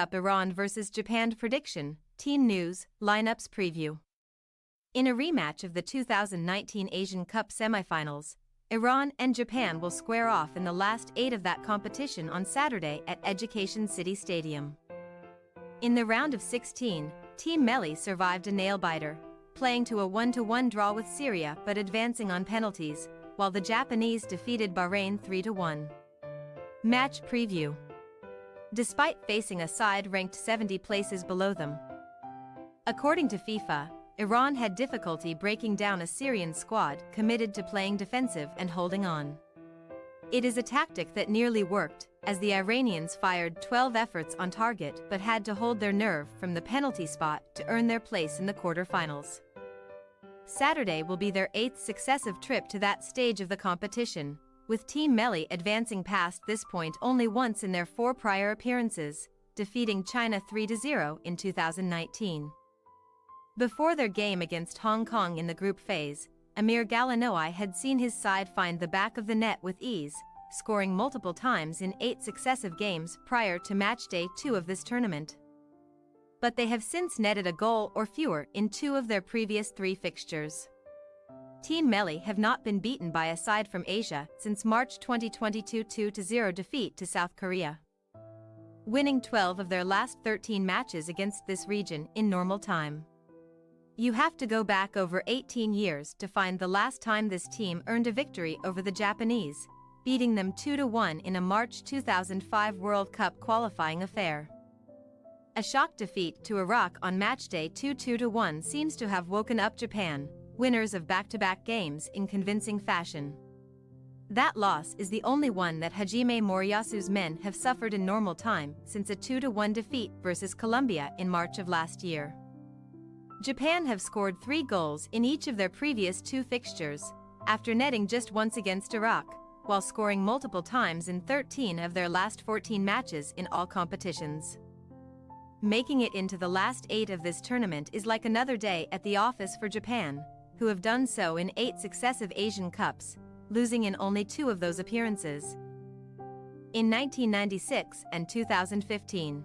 Cup Iran vs Japan prediction, team news, lineups preview. In a rematch of the 2019 Asian Cup semifinals, Iran and Japan will square off in the last 8 of that competition on Saturday at Education City Stadium. In the round of 16, Team Melli survived a nail-biter, playing to a 1-1 draw with Syria but advancing on penalties, while the Japanese defeated Bahrain 3-1. Match preview. Despite facing a side ranked 70 places below them, according to FIFA, Iran had difficulty breaking down a Syrian squad committed to playing defensive and holding on. It is a tactic that nearly worked, as the Iranians fired 12 efforts on target but had to hold their nerve from the penalty spot to earn their place in the quarter-finals. Saturday will be their 8th successive trip to that stage of the competition, with Team Melli advancing past this point only once in their 4 prior appearances, defeating China 3-0 in 2019. Before their game against Hong Kong in the group phase, Amir Galanoui had seen his side find the back of the net with ease, scoring multiple times in 8 successive games prior to matchday 2 of this tournament. But they have since netted a goal or fewer in 2 of their previous 3 fixtures. Team Melli have not been beaten by a side from Asia since March 2022 2-0 defeat to South Korea, winning 12 of their last 13 matches against this region in normal time. You have to go back over 18 years to find the last time this team earned a victory over the Japanese, beating them 2-1 in a March 2005 World Cup qualifying affair. A shock defeat to Iraq on matchday 2-1 seems to have woken up Japan, winners of back-to-back games, in convincing fashion. That loss is the only one that Hajime Moriyasu's men have suffered in normal time since a 2-1 defeat versus Colombia in March of last year. Japan have scored 3 goals in each of their previous 2 fixtures, after netting just once against Iraq, while scoring multiple times in 13 of their last 14 matches in all competitions. Making it into the last 8 of this tournament is like another day at the office for Japan, who have done so in 8 successive Asian Cups, losing in only 2 of those appearances, in 1996 and 2015.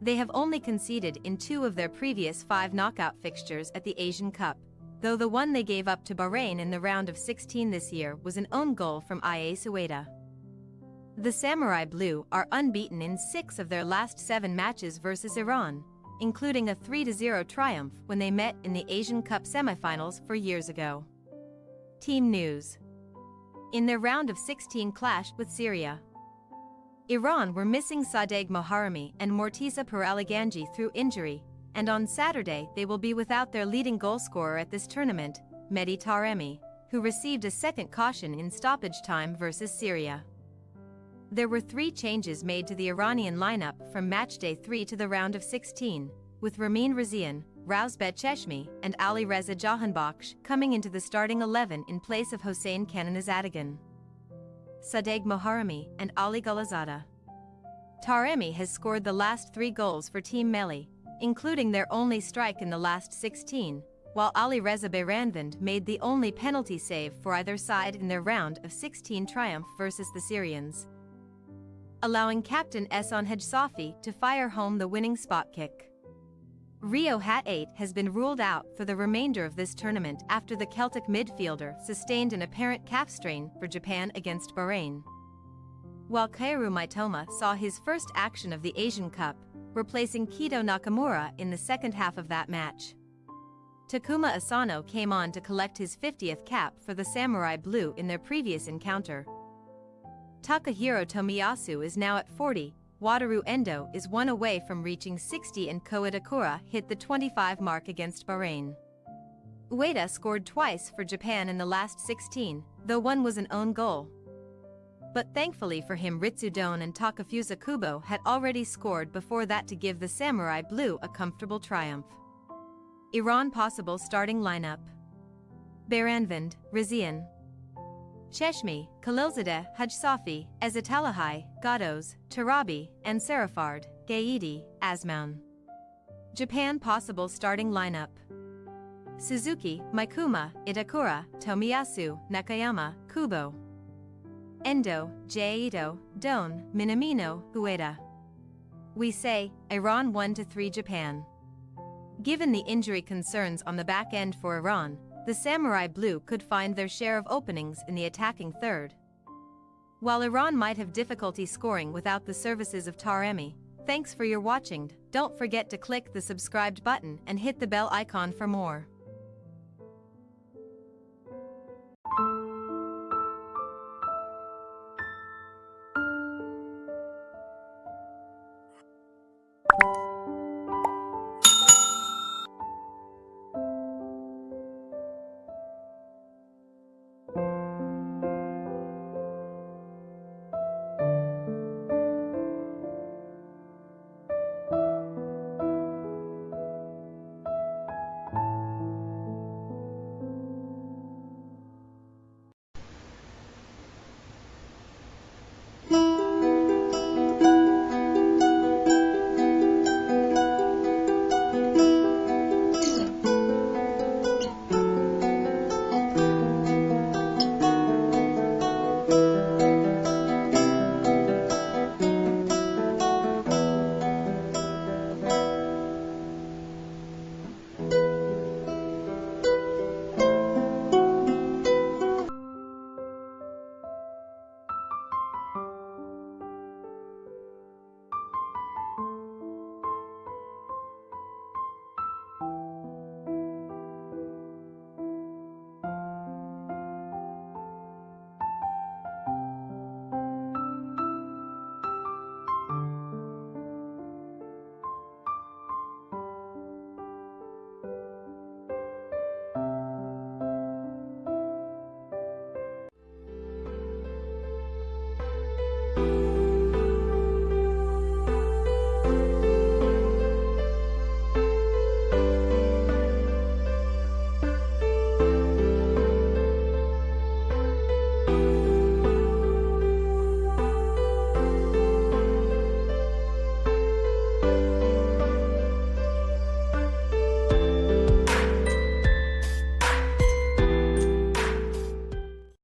They have only conceded in 2 of their previous 5 knockout fixtures at the Asian Cup, though the one they gave up to Bahrain in the round of 16 this year was an own goal from Ia Sueda. The Samurai Blue are unbeaten in 6 of their last 7 matches versus Iran, including a 3-0 triumph when they met in the Asian Cup semifinals 4 years ago. Team news. In their round of 16 clash with Syria, Iran were missing Sadegh Moharrami and Morteza Piraliganji through injury, and on Saturday they will be without their leading goalscorer at this tournament, Mehdi Taremi, who received a second caution in stoppage time versus Syria. There were 3 changes made to the Iranian lineup from matchday 3 to the round of 16, with Ramin Razian, Rouzbeh Cheshmi, and Ali Reza Jahanbakhsh coming into the starting 11 in place of Hossein Kananizadagan, Sadegh Moharrami, and Ali Gulizada. Taremi has scored the last 3 goals for Team Melli, including their only strike in the last 16, while Ali Reza Bayranvand made the only penalty save for either side in their round of 16 triumph versus the Syrians, allowing captain Ehsan Hajsafi to fire home the winning spot kick. Rio Hat8 has been ruled out for the remainder of this tournament after the Celtic midfielder sustained an apparent calf strain for Japan against Bahrain, while Kaoru Mitoma saw his first action of the Asian Cup, replacing Kito Nakamura in the second half of that match. Takuma Asano came on to collect his 50th cap for the Samurai Blue in their previous encounter. Takahiro Tomiyasu is now at 40, Wataru Endo is 1 away from reaching 60, and Ko Itakura hit the 25 mark against Bahrain. Ueda scored twice for Japan in the last 16, though one was an own goal. But thankfully for him, Ritsudon and Takafusa Kubo had already scored before that to give the Samurai Blue a comfortable triumph. Iran possible starting lineup: Bayranvand, Razian, Cheshmi, Khalilzadeh, Hajsafi, Ezatalahai, Gados, Tarabi, and Sarafard, Gaidi, Asmoun. Japan possible starting lineup: Suzuki, Maikuma, Itakura, Tomiyasu, Nakayama, Kubo, Endo, Ito, Don, Minamino, Ueda. We say, Iran 1-3 Japan. Given the injury concerns on the back end for Iran, the Samurai Blue could find their share of openings in the attacking third. While Iran might have difficulty scoring without the services of Taremi, thanks for your watching. Don't forget to click the subscribed button and hit the bell icon for more.